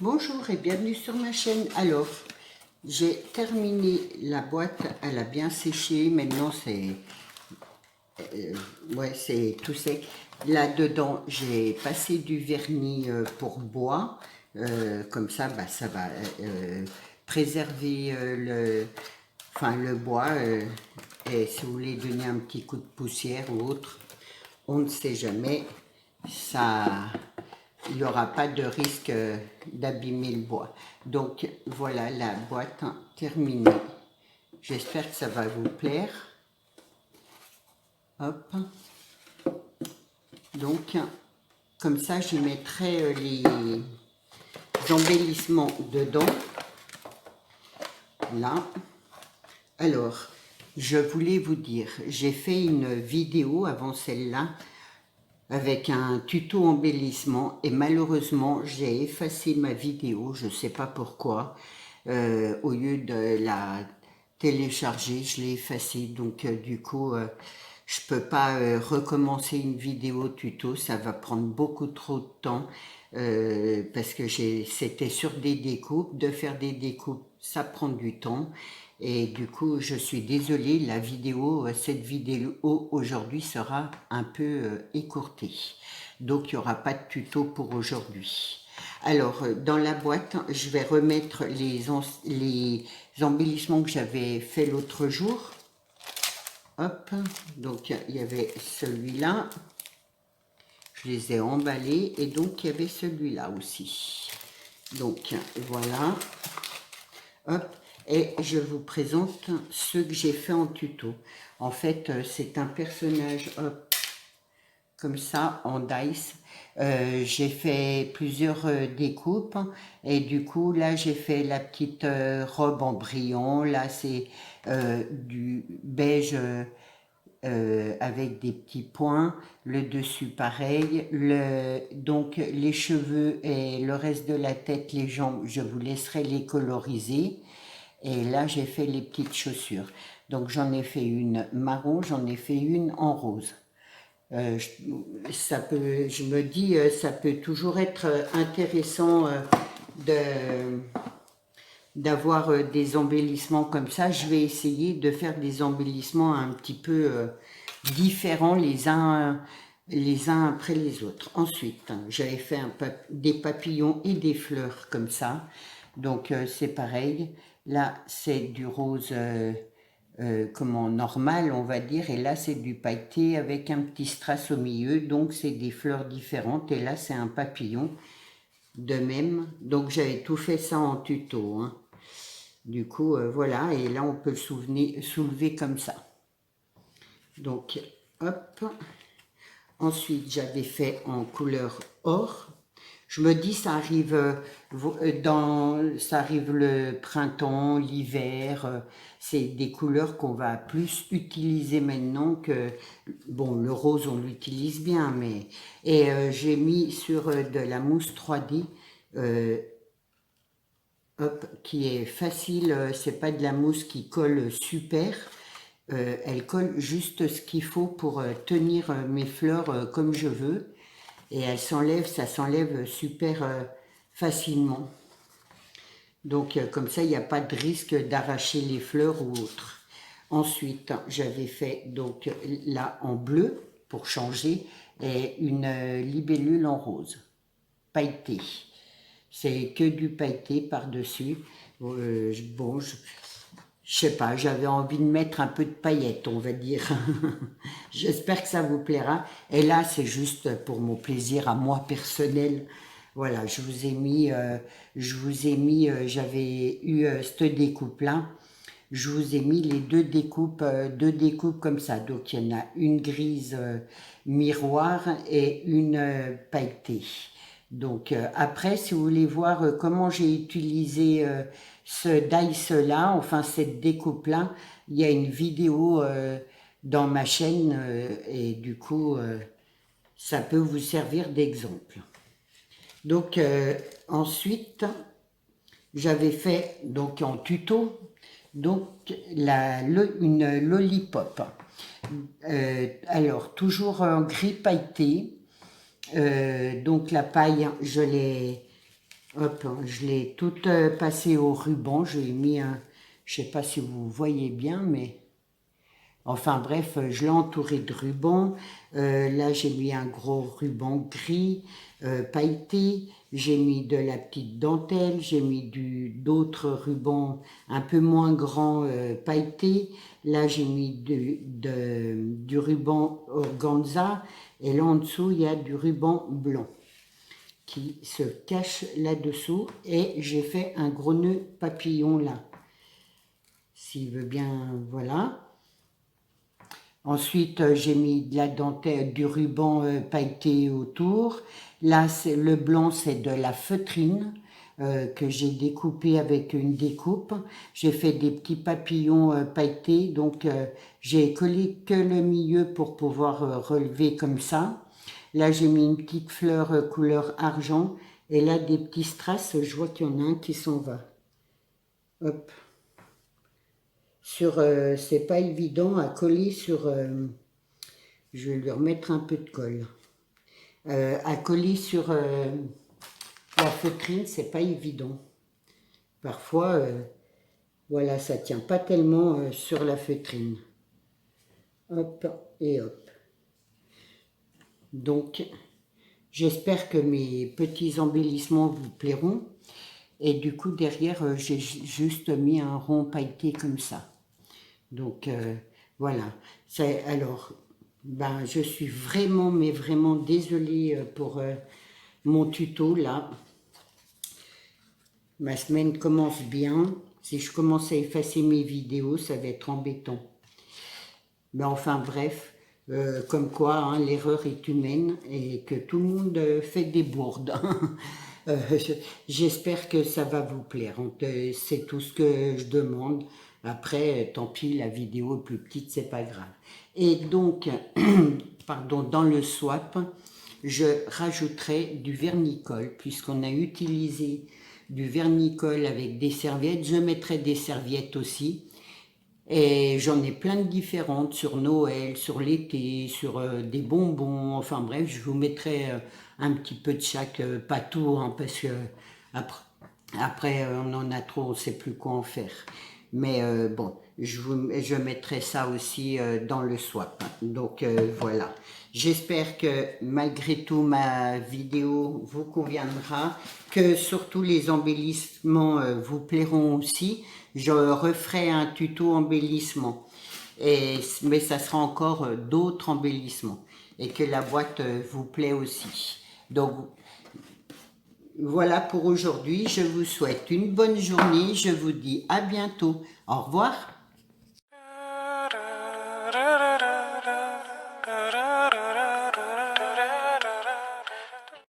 Bonjour et bienvenue sur ma chaîne. Alors, j'ai terminé la boîte, elle a bien séché, maintenant c'est ouais, c'est tout sec. Là-dedans, j'ai passé du vernis pour bois, comme ça, bah, ça va préserver le bois, et si vous voulez donner un petit coup de poussière ou autre, on ne sait jamais, ça, il n'y aura pas de risque d'abîmer le bois. Donc voilà la boîte terminée. J'espère que ça va vous plaire. Hop. Donc comme ça je mettrai les embellissements dedans. Là. Alors, je voulais vous dire, j'ai fait une vidéo avant celle-là avec un tuto embellissement et malheureusement j'ai effacé ma vidéo, je ne sais pas pourquoi, au lieu de la télécharger, je l'ai effacée, donc du coup je ne peux pas recommencer une vidéo tuto, ça va prendre beaucoup trop de temps, parce que c'était sur des découpes, de faire des découpes ça prend du temps. Et du coup, je suis désolée, cette vidéo aujourd'hui sera un peu écourtée. Donc, il n'y aura pas de tuto pour aujourd'hui. Alors, dans la boîte, je vais remettre les embellissements que j'avais fait l'autre jour. Hop, donc il y avait celui-là. Je les ai emballés et donc il y avait celui-là aussi. Donc, voilà. Hop. Et je vous présente ceux que j'ai fait en tuto. En fait, c'est un personnage, hop, comme ça, en dice. J'ai fait plusieurs découpes. Et du coup, là, j'ai fait la petite robe en brillant. Là, c'est du beige avec des petits points. Le dessus, pareil. Donc, les cheveux et le reste de la tête, les jambes, je vous laisserai les coloriser. Et là, j'ai fait les petites chaussures. Donc, j'en ai fait une marron, j'en ai fait une en rose. Je me dis, ça peut toujours être intéressant d'avoir des embellissements comme ça. Je vais essayer de faire des embellissements un petit peu différents les uns après les autres. Ensuite, j'avais fait des papillons et des fleurs comme ça. Donc, c'est pareil. Là, c'est du rose normal, on va dire. Et là, c'est du pailleté avec un petit strass au milieu. Donc, c'est des fleurs différentes. Et là, c'est un papillon de même. Donc, j'avais tout fait ça en tuto. Hein. Du coup, voilà. Et là, on peut le soulever comme ça. Donc, hop. Ensuite, j'avais fait en couleur or. Je me dis, ça arrive le printemps, l'hiver. C'est des couleurs qu'on va plus utiliser maintenant que... Bon, le rose, on l'utilise bien, mais... Et j'ai mis sur de la mousse 3D, hop, qui est facile. C'est pas de la mousse qui colle super. Elle colle juste ce qu'il faut pour tenir mes fleurs comme je veux. Et ça s'enlève super facilement. Donc comme ça, il n'y a pas de risque d'arracher les fleurs ou autre. Ensuite, j'avais fait donc là en bleu pour changer et une libellule en rose, pailletée. C'est que du pailleté par-dessus. Bon, je sais pas, j'avais envie de mettre un peu de paillettes, on va dire. J'espère que ça vous plaira. Et là, c'est juste pour mon plaisir à moi personnel. Voilà, je vous ai mis, j'avais eu cette découpe-là. Je vous ai mis les deux découpes comme ça. Donc, il y en a une grise miroir et une pailletée. Donc, après, si vous voulez voir comment j'ai utilisé ce dice-là, enfin cette découpe-là, il y a une vidéo dans ma chaîne et du coup, ça peut vous servir d'exemple. Donc, ensuite, j'avais fait donc en tuto donc une lollipop. Alors, toujours en gris pailleté. Donc la paille, je l'ai toute passée au ruban. J'ai mis un, je sais pas si vous voyez bien, mais enfin bref, je l'ai entouré de ruban. Là, j'ai mis un gros ruban gris pailleté. J'ai mis de la petite dentelle. J'ai mis d'autres rubans un peu moins grands pailletés. Là, j'ai mis du ruban organza. Et là, en dessous, il y a du ruban blanc qui se cache là-dessous. Et j'ai fait un gros nœud papillon là. S'il veut bien, voilà. Ensuite, j'ai mis de la dentelle, du ruban pailleté autour. Là, le blanc, c'est de la feutrine que j'ai découpé avec une découpe. J'ai fait des petits papillons pailletés, donc j'ai collé que le milieu pour pouvoir relever comme ça. Là, j'ai mis une petite fleur couleur argent. Et là, des petits strass, je vois qu'il y en a un qui s'en va. Hop. C'est pas évident à coller sur... je vais lui remettre un peu de colle. À coller sur la feutrine, c'est pas évident. Parfois, voilà, ça tient pas tellement sur la feutrine. Hop et hop. Donc, j'espère que mes petits embellissements vous plairont. Et du coup, derrière, j'ai juste mis un rond pailleté comme ça. Donc, voilà. Alors, ben, je suis vraiment, mais vraiment désolée pour mon tuto, là. Ma semaine commence bien. Si je commence à effacer mes vidéos, ça va être embêtant. Mais enfin, bref, comme quoi, hein, l'erreur est humaine et que tout le monde fait des bourdes. J'espère que ça va vous plaire. C'est tout ce que je demande. Après, tant pis, la vidéo est plus petite, c'est pas grave. Et donc, pardon, dans le swap, je rajouterai du vernicole, puisqu'on a utilisé du vernicole avec des serviettes. Je mettrai des serviettes aussi. Et j'en ai plein de différentes sur Noël, sur l'été, sur des bonbons. Enfin bref, je vous mettrai un petit peu de chaque, pas tout, hein, parce que après on en a trop, on ne sait plus quoi en faire. Mais bon, je mettrai ça aussi dans le swap. Donc voilà. J'espère que malgré tout ma vidéo vous conviendra, que surtout les embellissements vous plairont aussi. Je referai un tuto embellissement, mais ça sera encore d'autres embellissements et que la boîte vous plaît aussi. Donc voilà pour aujourd'hui, je vous souhaite une bonne journée, je vous dis à bientôt, au revoir.